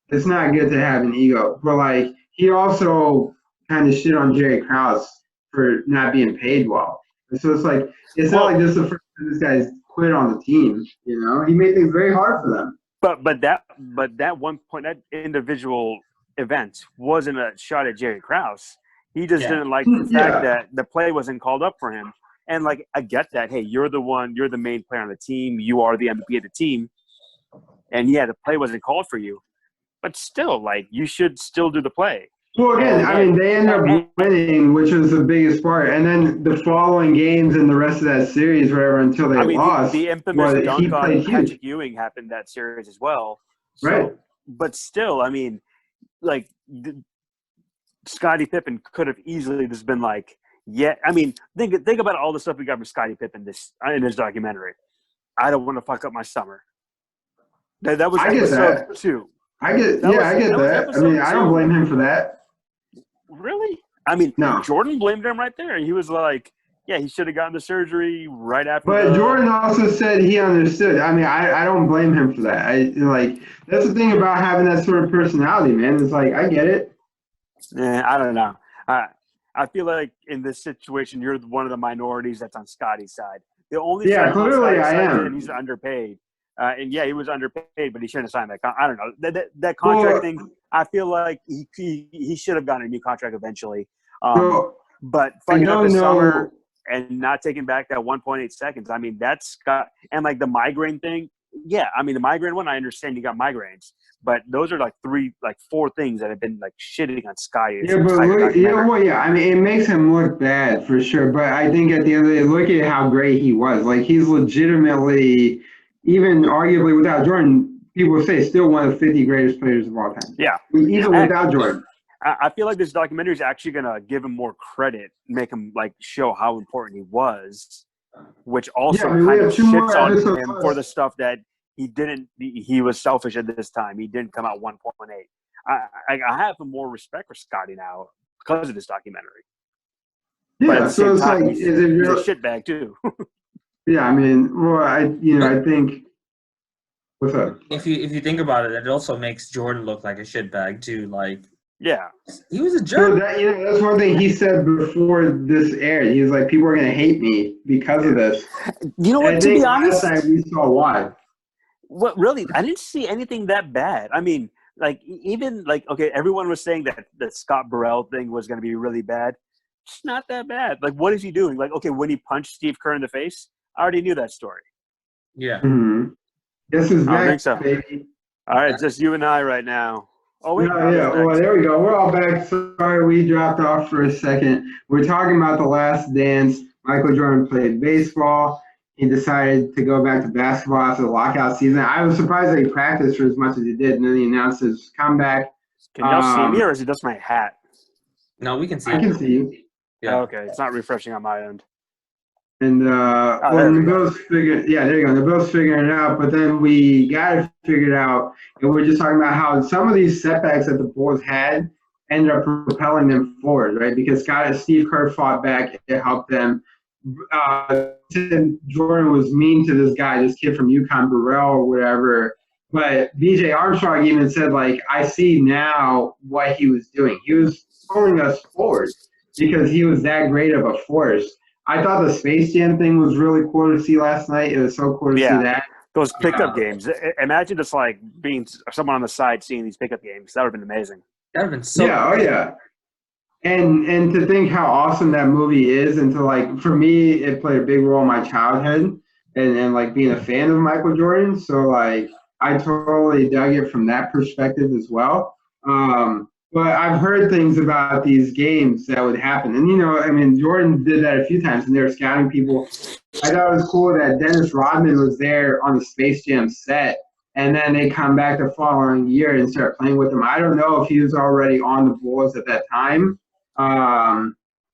it's not good to have an ego. But, like, he also kind of shit on Jerry Krause for not being paid well. And so it's like, it's not like this is the first time this guy's quit on the team, He made things very hard for them. But that one point, that individual event wasn't a shot at Jerry Krause. He just didn't like the fact that the play wasn't called up for him. And, like, I get that. Hey, you're the main player on the team. You are the MVP of the team. And, the play wasn't called for you. But still, like, you should still do the play. Well, again, I mean, they ended up winning, which was the biggest part. And then the following games and the rest of that series, whatever, until they lost. The infamous dunk on Patrick Ewing happened that series as well. So, right. But still, I mean, like, Scottie Pippen could have easily just been like, I mean, think about all the stuff we got from Scottie Pippen in this documentary. I don't want to fuck up my summer. That was episode 2. I get that. I mean, I don't blame him for that. Really? I mean, no. Jordan blamed him right there. He was like, he should have gotten the surgery right after. But Jordan also said he understood. I mean, I don't blame him for that. That's the thing about having that sort of personality, man. It's like, I get it. I don't know. I feel like in this situation, you're one of the minorities that's on Scotty's side. The only clearly I am. He's underpaid. He was underpaid, but he shouldn't have signed that. I don't know that contract thing. I feel like he should have gotten a new contract eventually. But fucking up his summer and not taking back that 1.8 seconds. I mean, that's got and like the migraine thing. Yeah, I mean the migraine one. I understand you got migraines, but those are like 4 things that have been like shitting on Sky. Yeah, but I mean, it makes him look bad for sure. But I think at the end of the day, look at how great he was. Like he's legitimately. Even arguably without Jordan, people say still one of the 50 greatest players of all time. Yeah. Even without Jordan. I feel like this documentary is actually going to give him more credit, make him like show how important he was, which also kind of shits on him for the stuff that he was selfish at this time. He didn't come out 1.8. I have more respect for Scotty now because of this documentary. Yeah, so it's like, he's a shitbag too. Yeah, I mean, well, I think What's up? If you think about it, it also makes Jordan look like a shitbag too. Like, Yeah. he was a So jerk. that's one thing he said before this aired. He was like, people are gonna hate me because of this. You know And what? I To be think honest, last night we saw why. what really? I didn't see anything that bad. I mean, like even like okay, everyone was saying that the Scott Burrell thing was going to be really bad. It's not that bad. Like, what is he doing? Like, okay, when he punched Steve Kerr in the face, I already knew that story. Yeah. Mm-hmm. Guess who's I don't think back, so. baby? All right, it's just you and I right now. Oh wait, No, no, yeah. there's Well, Max. there we go. We're all back. Sorry, we dropped off for a second. We're talking about The Last Dance. Michael Jordan played baseball. He decided to go back to basketball after the lockout season. I was surprised that he practiced for as much as he did, and then he announced his comeback. Can y'all see me, or is it just my hat? No, we can see. I can see you. Yeah. Okay, it's not refreshing on my end. And there well, we go. Nabil's figuring, yeah, there you go. Nabil's figuring it out, but then we got it figured out, and we're just talking about how some of these setbacks that the Bulls had ended up propelling them forward, right? Because Steve Kerr fought back, it helped them. Jordan was mean to this guy, this kid from UConn, Burrell or whatever. But BJ Armstrong even said, like, I see now what he was doing. He was pulling us forward because he was that great of a force. I thought the Space Jam thing was really cool to see last night. It was so cool to see that. Those pickup games. Imagine just like being someone on the side seeing these pickup games. That would have been amazing. That would have been so. Yeah, oh yeah. And to think how awesome that movie is, and to like, for me, it played a big role in my childhood, and like being a fan of Michael Jordan. So like, I totally dug it from that perspective as well. But I've heard things about these games that would happen. And, I mean, Jordan did that a few times, and they were scouting people. I thought it was cool that Dennis Rodman was there on the Space Jam set, and then they come back the following year and start playing with him. I don't know if he was already on the Bulls at that time,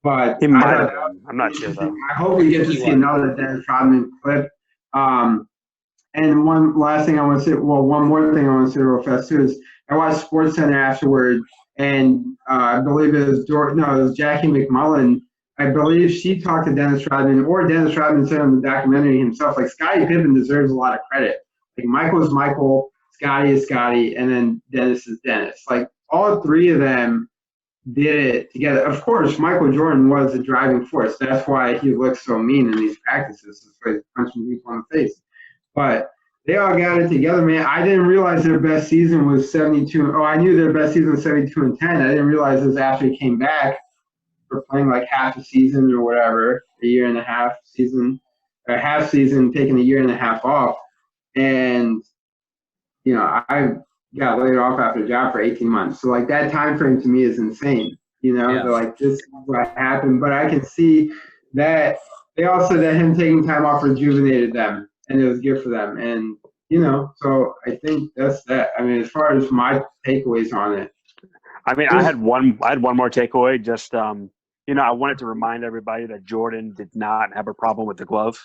but He might have been. I'm not sure, though. I hope we get to see another Dennis Rodman clip. And one last thing I want to say, well, one more thing I want to say real fast, too, is I watched SportsCenter afterward, and I believe it was Jackie McMullen. I believe she talked to Dennis Rodman, or Dennis Rodman said in the documentary himself, like, Scottie Pippen deserves a lot of credit. Like, Michael is Michael, Scottie is Scottie, and then Dennis is Dennis. Like, all three of them did it together. Of course, Michael Jordan was the driving force. That's why he looks so mean in these practices. That's why he's punching people in the face. But they all got it together, man. I didn't realize their best season was 72. Oh, I knew their best season was 72-10. I didn't realize it was after he came back for playing like half a season or whatever, a year and a half season, or half season, taking a year and a half off. And, I got laid off after a job for 18 months. So, like, that time frame to me is insane. Yeah. They're like, this is what happened. But I can see that they all said that him taking time off rejuvenated them. And it was good for them. And, so I think that's that. I mean, as far as my takeaways on it. I mean, I had one more takeaway. Just, I wanted to remind everybody that Jordan did not have a problem with the glove.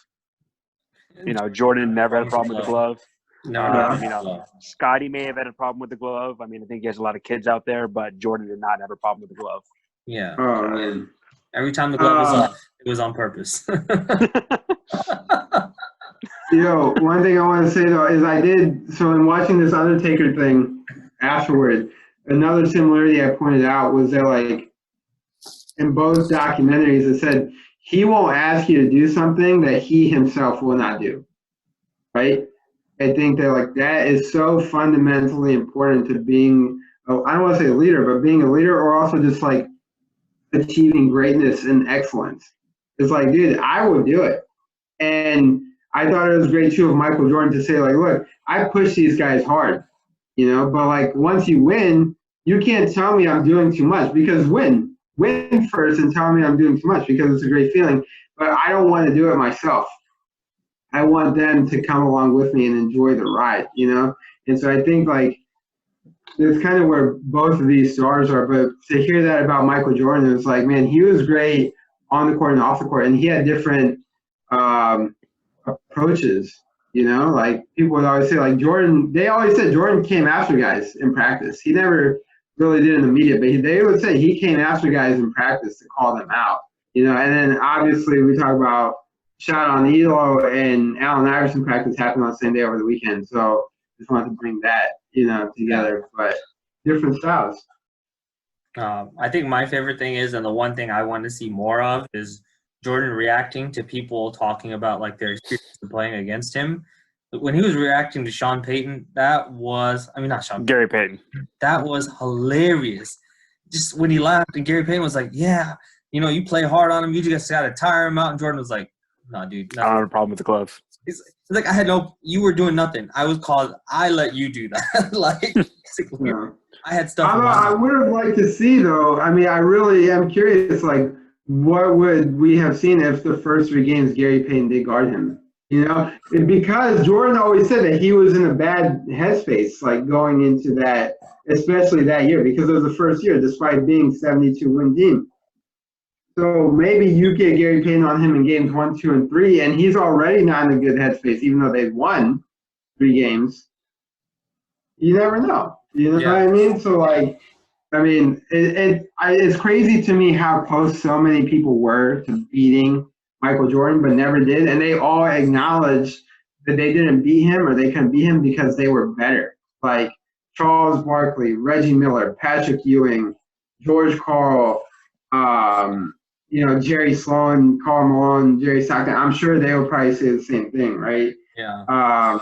Jordan never had a problem with the glove. No. Scottie may have had a problem with the glove. I mean, I think he has a lot of kids out there, but Jordan did not have a problem with the glove. Yeah. Oh, man. Every time the glove was off, it was on purpose. One thing I want to say, though, is in watching this Undertaker thing afterward, another similarity I pointed out was that, like, in both documentaries, it said he won't ask you to do something that he himself will not do, right? I think that, like, that is so fundamentally important to being, I don't want to say a leader, but being a leader, or also just, like, achieving greatness and excellence. It's like, dude, I would do it. And I thought it was great, too, of Michael Jordan to say, like, look, I push these guys hard, but, like, once you win, you can't tell me I'm doing too much, because win first and tell me I'm doing too much, because it's a great feeling. But I don't want to do it myself. I want them to come along with me and enjoy the ride, And so I think, like, it's kind of where both of these stars are. But to hear that about Michael Jordan, it was like, man, he was great on the court and off the court, and he had different approaches, like people would always say, like, Jordan, they always said Jordan came after guys in practice. He never really did in the media, but they would say he came after guys in practice to call them out, and then obviously we talk about shot on Elo and Allen Iverson practice happened on the same day over the weekend. So just wanted to bring that, together, but different styles. I think my favorite thing is, and the one thing I want to see more of, is Jordan reacting to people talking about like their experience of playing against him. When he was reacting to Sean Payton, not Sean, Gary Payton. That was hilarious. Just when he laughed and Gary Payton was like, "Yeah, you play hard on him. You just got to tire him out." And Jordan was like, "No, dude, I don't have a problem with the glove." He's like, you were doing nothing. I let you do that. Like, basically, I had stuff. I would have liked to see, though. I mean, I really am curious, like, what would we have seen if the first 3 games Gary Payton did guard him? Because Jordan always said that he was in a bad headspace, like, going into that, especially that year, because it was the first year, despite being 72-win team. So maybe you get Gary Payton on him in games 1, 2, and 3, and he's already not in a good headspace, even though they've won 3 games. You never know. You know what I mean? So, like, I mean, it's crazy to me how close so many people were to beating Michael Jordan, but never did. And they all acknowledged that they didn't beat him or they couldn't beat him because they were better. Like Charles Barkley, Reggie Miller, Patrick Ewing, George Karl, Jerry Sloan, Karl Malone, Jerry Stockton. I'm sure they would probably say the same thing, right? Yeah.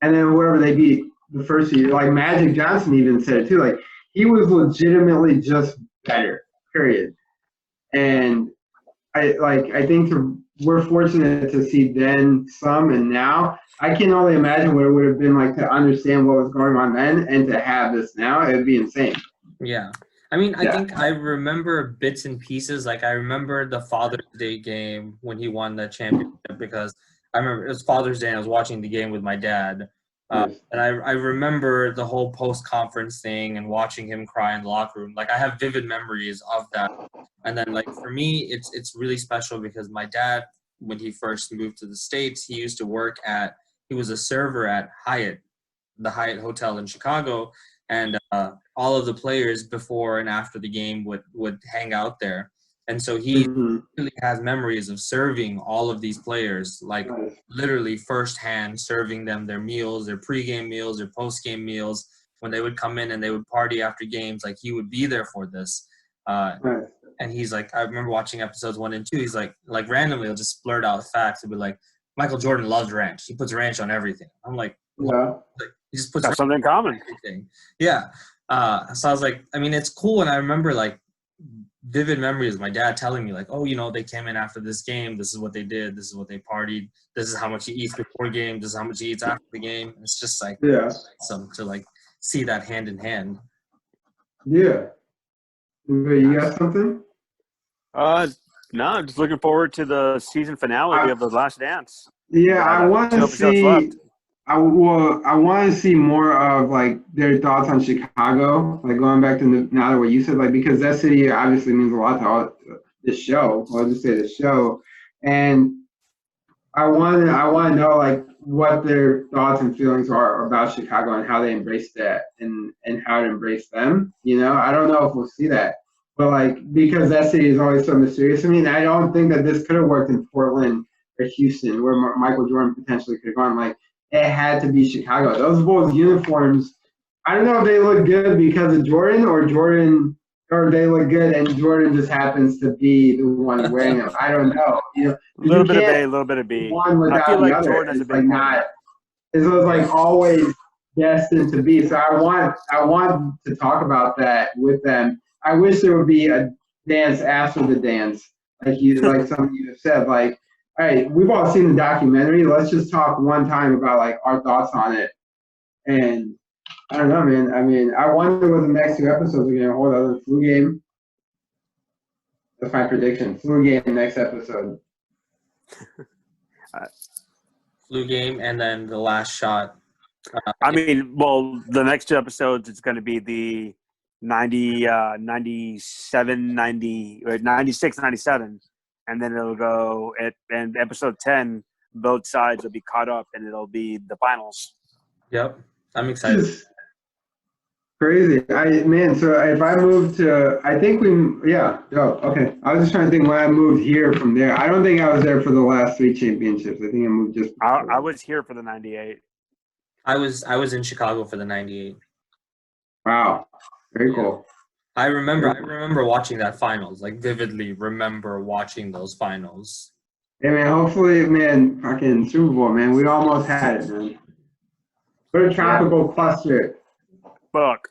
And then whoever they beat the first year, like Magic Johnson even said it too, like he was legitimately just better, period. And I think we're fortunate to see then some and now. I can only imagine what it would have been like to understand what was going on then and to have this now. It would be insane. Yeah. I mean, I think I remember bits and pieces. Like I remember the Father's Day game when he won the championship because I remember it was Father's Day and I was watching the game with my dad. And I remember the whole post-conference thing and watching him cry in the locker room. Like I have vivid memories of that. And then like for me, it's really special because my dad, when he first moved to the States, he used to he was a server at the Hyatt Hotel in Chicago. And all of the players before and after the game would hang out there. And so he really has memories of serving all of these players, like literally firsthand serving them their meals, their pregame meals, their postgame meals. When they would come in and they would party after games, like he would be there for this. And he's like, I remember watching episodes 1 and 2. He's like randomly he'll just blurt out facts and be like, Michael Jordan loves ranch. He puts ranch on everything. I'm like, like he just puts something in common. Everything. Yeah. So I was like, I mean, it's cool. And I remember like vivid memories of my dad telling me like, oh, they came in after this game. This is what they did. This is what they partied. This is how much he eats before game. This is how much he eats after the game. It's just like awesome to like see that hand in hand. Yeah. You got something? No, just looking forward to the season finale of The Last Dance. Yeah, I want to see. I want to see more of like their thoughts on Chicago, like going back to now that what you said, like because that city obviously means a lot to this show. I'll just say the show, and I want to know like what their thoughts and feelings are about Chicago and how they embrace that and how it embraced them. I don't know if we'll see that, but like because that city is always so mysterious. I mean, I don't think that this could have worked in Portland or Houston, where Michael Jordan potentially could have gone. Like. It had to be Chicago. Those Bulls uniforms, I don't know if they look good because of Jordan or they look good and Jordan just happens to be the one wearing them. I don't know. A little bit of A, a little bit of B. One without I feel the like other. Jordan has a big like not. It was like always destined to be. So I want to talk about that with them. I wish there would be a dance after the dance, like some of you have said, like. All right, we've all seen the documentary. Let's just talk one time about like our thoughts on it. And I don't know, man. I mean, I wonder what the next 2 episodes are going to hold. Other flu game. That's my prediction. Flu game next episode. Flu game and then the last shot. I mean, well, the next 2 episodes it's going to be the 97, 90, or 96, 97. And then it'll go and episode 10, both sides will be caught up, and it'll be the finals. Yep, I'm excited. Crazy, So if I moved to, I think okay. I was just trying to think when I moved here from there. I don't think I was there for the last 3 championships. I think I moved just. I was here for the 98. I was in Chicago for the '98. Wow, very Yeah. cool. I remember watching that finals, like vividly remember watching those finals. Hey man, hopefully, man, fucking Super Bowl, man. We almost had it, man. Go to Tropical Cluster. Fuck.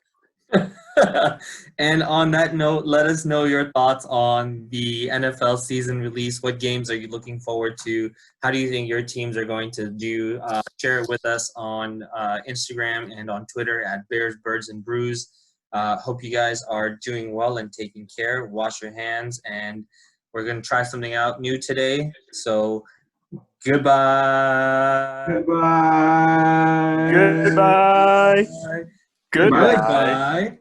And on that note, let us know your thoughts on the NFL season release. What games are you looking forward to? How do you think your teams are going to do? Share it with us on Instagram and on Twitter at Bears, Birds, and Brews. Hope you guys are doing well and taking care. Wash your hands, and we're going to try something out new today. So, goodbye. Goodbye. Goodbye. Goodbye. Goodbye.